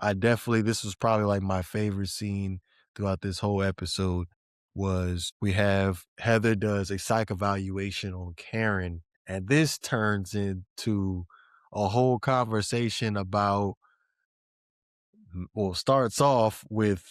this was probably like my favorite scene throughout this whole episode was we have Heather does a psych evaluation on Karen, and this turns into a whole conversation about well, starts off with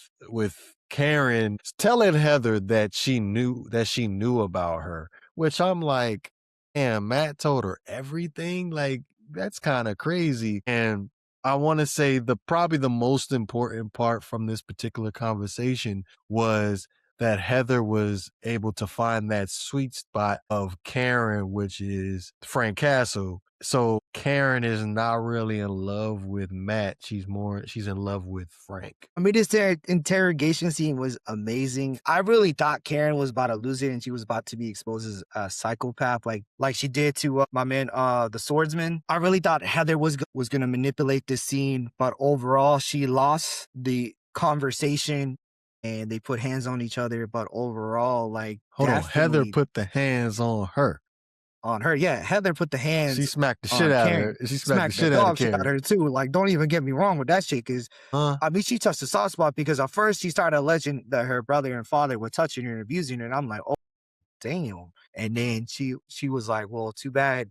Karen telling Heather that she knew about her, which I'm like, "Damn, Matt told her everything?" Like, that's kinda crazy, and I wanna say probably the most important part from this particular conversation was that Heather was able to find that sweet spot of Karen, which is Frank Castle. So Karen is not really in love with Matt. She's in love with Frank. I mean, this interrogation scene was amazing. I really thought Karen was about to lose it and she was about to be exposed as a psychopath, like she did to my man, the swordsman. I really thought Heather was going to manipulate this scene, but overall, she lost the conversation and they put hands on each other. But overall, like Hold on, Heather definitely put the hands on her. on her. Yeah, Heather put the She hands smacked the shit on out of her. Karen. She smacked the Smacked the shit out of dog shit out Karen. of her too. Like, don't even get me wrong with that shit, because Huh? I mean, she touched the soft spot because at first she started alleging that her brother and father were touching her and abusing her, and I'm like, oh damn. And then she was like, well, too bad,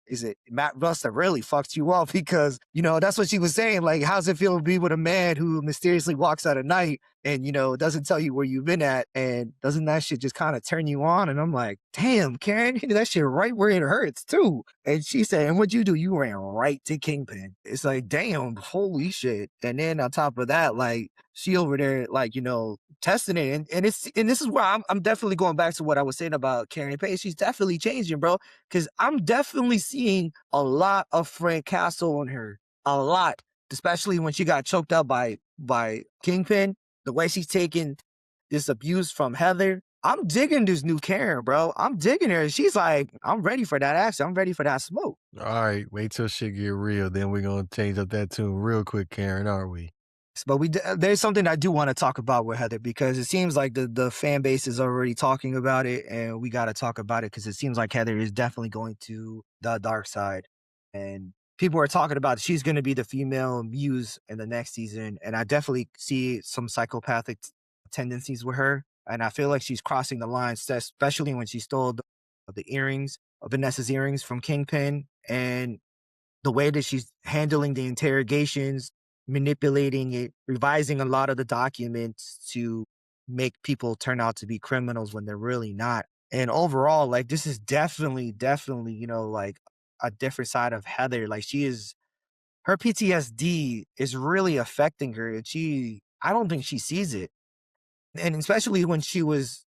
is it Matt Russ that really fucked you up? Because, that's what she was saying. Like, how's it feel to be with a man who mysteriously walks out at night and, doesn't tell you where you've been at? And doesn't that shit just kind of turn you on? And I'm like, damn, Karen, hit that shit right where it hurts too. And she said, and what'd you do? You ran right to Kingpin. It's like, damn, holy shit. And then on top of that, like, she over there, like, testing it. And this is where I'm definitely going back to what I was saying about Karen Page. She's definitely changing, bro. Cause I'm definitely seeing a lot of Frank Castle on her. A lot. Especially when she got choked up by Kingpin. The way she's taking this abuse from Heather. I'm digging this new Karen, bro. I'm digging her. She's like, I'm ready for that action. I'm ready for that smoke. All right, wait till shit get real. Then we're gonna change up that tune real quick, Karen, aren't we? But there's something I do want to talk about with Heather, because it seems like the fan base is already talking about it, and we got to talk about it because it seems like Heather is definitely going to the dark side, and people are talking about she's going to be the female muse in the next season, and I definitely see some psychopathic tendencies with her, and I feel like she's crossing the line, especially when she stole the earrings, Vanessa's earrings from Kingpin, and the way that she's handling the interrogations, manipulating it, revising a lot of the documents to make people turn out to be criminals when they're really not. And overall, like, this is definitely, like a different side of Heather. Like, her PTSD is really affecting her. And I don't think she sees it. And especially when she was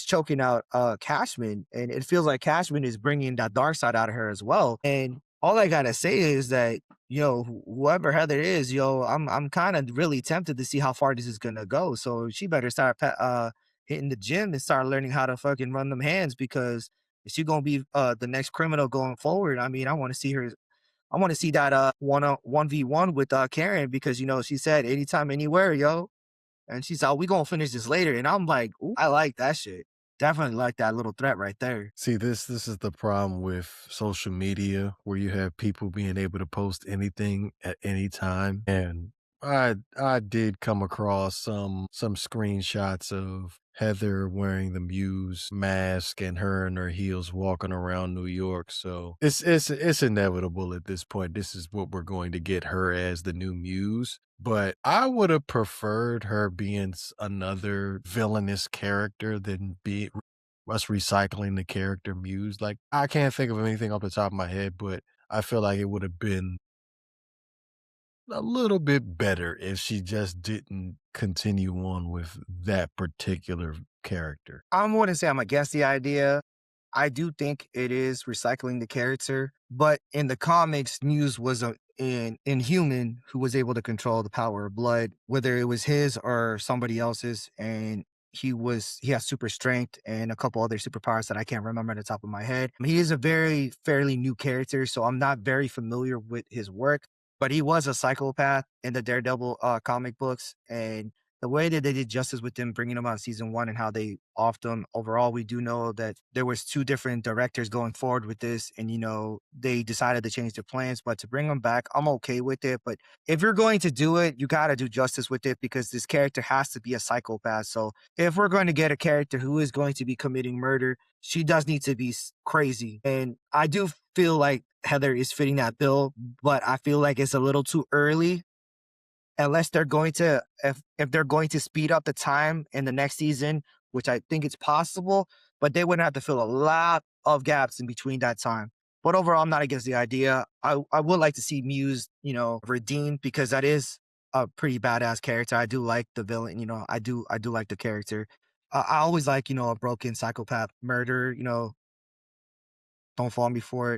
choking out Cashman, and it feels like Cashman is bringing that dark side out of her as well. And all I gotta say is that, whoever Heather is, I'm kind of really tempted to see how far this is gonna go. So she better start hitting the gym and start learning how to fucking run them hands, because if she gonna be the next criminal going forward, I mean, I want to see her. I want to see that 1v1 with Karen, because she said anytime, anywhere, yo. And she's like, we gonna finish this later. And I'm like, ooh, I like that shit. Definitely like that little threat right there. See, this is the problem with social media where you have people being able to post anything at any time. And I did come across some screenshots of Heather wearing the Muse mask and her in her heels walking around New York. So it's inevitable at this point. This is what we're going to get, her as the new Muse. But I would have preferred her being another villainous character than be us recycling the character Muse. Like, I can't think of anything off the top of my head, but I feel like it would have been a little bit better if she just didn't continue on with that particular character. I'm going to say I'm against the idea. I do think it is recycling the character, but in the comics, Muse was an inhuman who was able to control the power of blood, whether it was his or somebody else's, and he has super strength and a couple other superpowers that I can't remember at the top of my head. He is a very fairly new character, so I'm not very familiar with his work, but he was a psychopath in the Daredevil comic books, and the way that they did justice with them bringing them on season one and how they offed them overall, we do know that there was two different directors going forward with this, and they decided to change their plans. But to bring them back, I'm okay with it. But if you're going to do it, you got to do justice with it because this character has to be a psychopath. So if we're going to get a character who is going to be committing murder, she does need to be crazy. And I do feel like Heather is fitting that bill, but I feel like it's a little too early unless they're going to if they're going to speed up the time in the next season, which I think it's possible, but they would have to fill a lot of gaps in between that time. But overall, I'm not against the idea. I would like to see Muse, redeemed because that is a pretty badass character. I do like the villain, I do like the character. I always like, a broken psychopath murder, don't fall me for it.